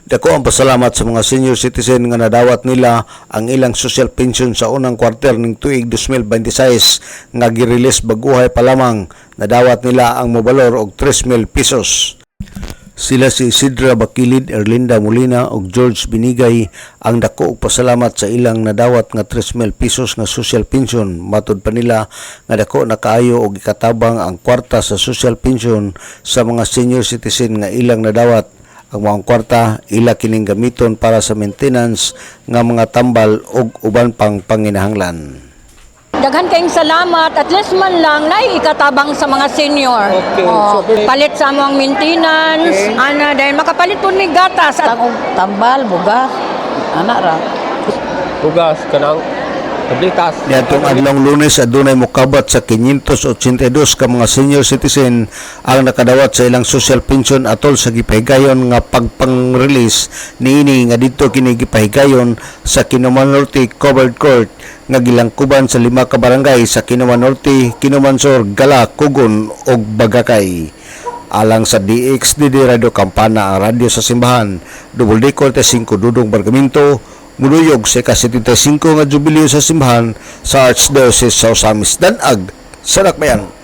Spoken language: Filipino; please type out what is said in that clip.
Dako ang pasalamat sa mga senior citizen nga nadawat nila ang ilang social pension sa unang kwarter ning tuig 2026 nga gi-release baguhay pa lamang. Nadawat nila ang mobalor og 3,000 pesos. Sila si Isidra Bakilid, Erlinda Molina ug George Binigay ang dako og pasalamat sa ilang nadawat nga 3,000 pesos nga social pension. Matud pa nila nga dako na kaayo og ikatabang ang kwarta sa social pension sa mga senior citizen nga ilang nadawat. Ang mga kwarta ila kining gamiton para sa maintenance nga mga tambal ug uban pang panginahanglan. Daghan kayong salamat, at least man lang na ikatabang sa mga senior. Okay. Palit sa among maintenance, dahil makapalit po ni gatas at Tambal, bugas, anak ra. Bugas, kanang tablitas. Niadtong adlong Lunes adunay mokabat sa 582 ka mga senior citizen ang nakadawat sa ilang social pension atol sa gipahigayon nga pagpang-release niini nga didto kini gipahigayon sa Kinuman Norte Covered Court nga gilangkuban sa 5 ka barangay sa Kinuman Norte, Kinuman Sur, Gala, Kugon ug Bagakay. Alang sa DXDD Radio Campana ang radyo sa simbahan, Double D 45 Dudong Bargamento, muluyog sa ika-75 nga jubileo sa simbahan sa Archdiocese sa Osamis Danag, Sarakbayan.